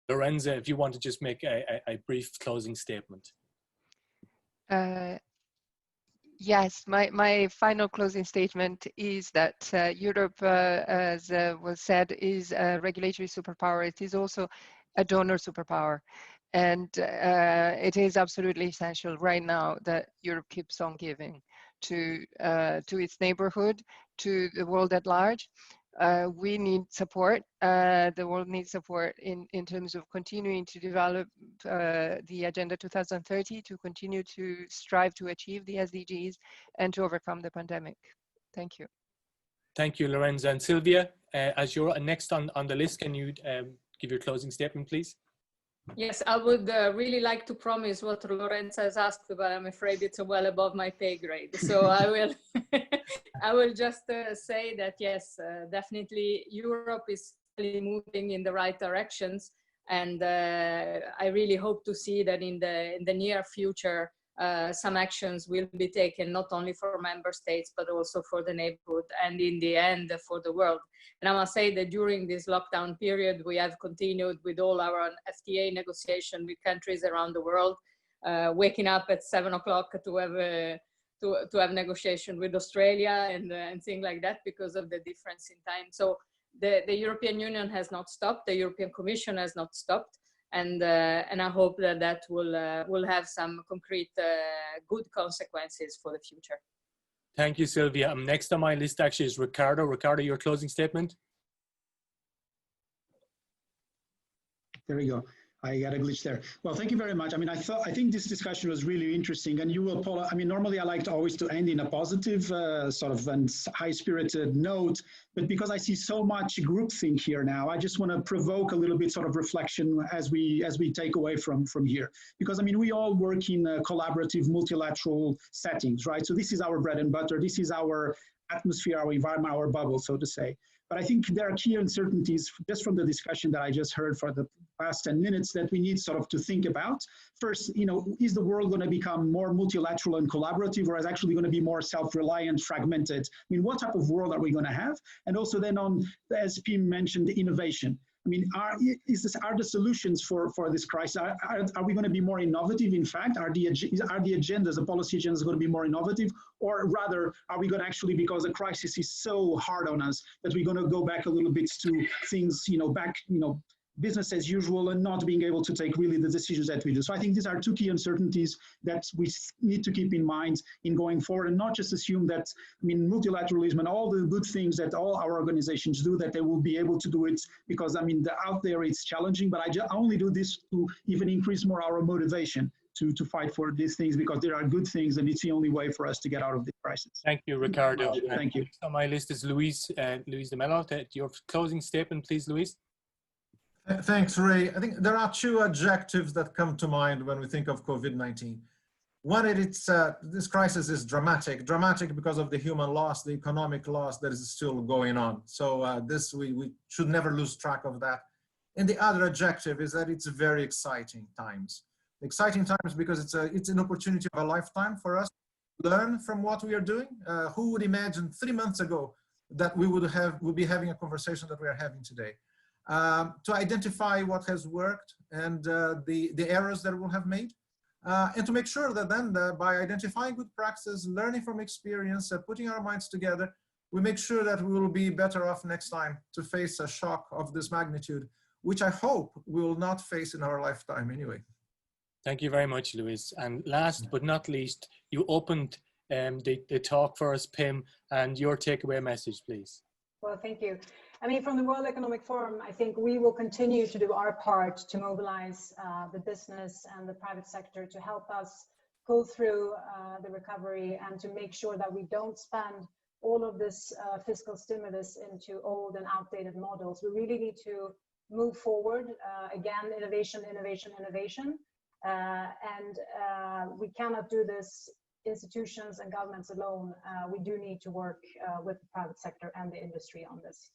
Lorenza, if you want to just make a brief closing statement. Yes, my final closing statement is that Europe, as was said, is a regulatory superpower. It is also a donor superpower. And it is absolutely essential right now that Europe keeps on giving to its neighborhood, to the world at large. We need support. The world needs support in terms of continuing to develop the Agenda 2030, to continue to strive to achieve the SDGs and to overcome the pandemic. Thank you. Thank you, Lorenza. And Sylvia, as you're next on the list, can you give your closing statement, please? Yes, I would really like to promise what Lorenza has asked, but I'm afraid it's well above my pay grade. So I will, I will just say that yes, definitely Europe is really moving in the right directions, and I really hope to see that in the near future some actions will be taken not only for member states but also for the neighborhood and in the end for the world. And I must say that during this lockdown period, we have continued with all our FTA negotiation with countries around the world, waking up at 7 o'clock to have negotiation with Australia and things like that because of the difference in time. So the European Union has not stopped, the European Commission has not stopped, and I hope that that will have some concrete good consequences for the future. Thank you, Sylvia. Next on my list actually is Ricardo. Ricardo, your closing statement. There we go. I got a glitch there. Well, thank you very much. I mean, I think this discussion was really interesting, and you will, Paula. I mean, normally I like to always to end in a positive, sort of and high-spirited note, but because I see so much groupthink here now, I just want to provoke a little bit sort of reflection as we take away from here. Because I mean, we all work in collaborative, multilateral settings, right? So this is our bread and butter. This is our atmosphere, our environment, our bubble, so to say. But I think there are key uncertainties just from the discussion that I just heard for the past 10 minutes that we need sort of to think about. First, you know, is the world going to become more multilateral and collaborative, or is actually going to be more self-reliant, fragmented? I mean, what type of world are we going to have? And also then on, as Pim mentioned, innovation. I mean, are the solutions for this crisis, are we going to be more innovative? In fact, are the agendas, the policy agendas going to be more innovative? Or rather, are we going to actually, because the crisis is so hard on us, that we're going to go back a little bit to things, you know, business as usual and not being able to take really the decisions that we do. So I think these are two key uncertainties that we need to keep in mind in going forward, and not just assume that, I mean, multilateralism and all the good things that all our organizations do, that they will be able to do it, because I mean, out there it's challenging, but I only do this to even increase more our motivation to fight for these things, because there are good things and it's the only way for us to get out of this crisis. Thank you, Ricardo. Thank you. Next on my list is Luis de Mello. Your closing statement, please, Luis. Thanks, Ray. I think there are two adjectives that come to mind when we think of COVID-19. One, this crisis is dramatic because of the human loss, the economic loss that is still going on. So we should never lose track of that. And the other adjective is that it's very exciting times. Exciting times because it's an opportunity of a lifetime for us to learn from what we are doing. Who would imagine 3 months ago that we would be having a conversation that we are having today? To identify what has worked and the errors that we'll have made, and to make sure that then by identifying good practices, learning from experience, putting our minds together, we make sure that we will be better off next time to face a shock of this magnitude, which I hope we will not face in our lifetime anyway. Thank you very much, Luis. And last but not least, you opened the talk for us, Pim, and your takeaway message, please. Well, thank you. I mean, from the World Economic Forum, I think we will continue to do our part to mobilize the business and the private sector to help us go through the recovery and to make sure that we don't spend all of this fiscal stimulus into old and outdated models. We really need to move forward. Again, innovation, innovation, innovation. And we cannot do this institutions and governments alone. We do need to work with the private sector and the industry on this.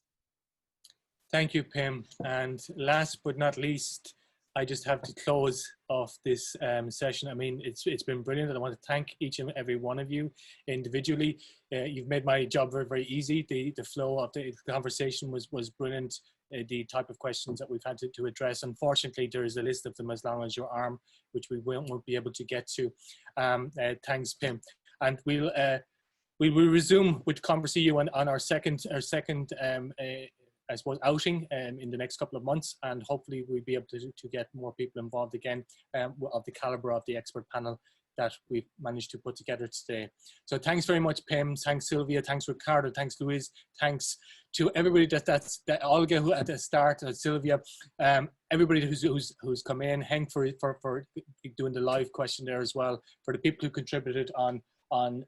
Thank you, Pim. And last but not least, I just have to close off this session. I mean, it's been brilliant, and I want to thank each and every one of you individually. You've made my job very, very easy. The flow of the conversation was brilliant. The type of questions that we've had to address. Unfortunately, there is a list of them as long as your arm, which we won't be able to get to. Thanks, Pim. And we will resume with TheConverSEU on our second I suppose, outing in the next couple of months, and hopefully we'll be able to get more people involved again of the caliber of the expert panel that we've managed to put together today. So thanks very much, Pim. Thanks, Sylvia. Thanks, Ricardo. Thanks, Louise. Thanks to everybody that Olga, who at the start, Sylvia, everybody who's come in. Henk for doing the live question there as well. For the people who contributed on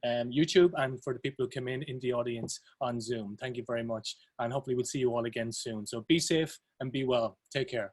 YouTube, and for the people who came in the audience on Zoom. Thank you very much, and hopefully we'll see you all again soon. So be safe and be well. Take care.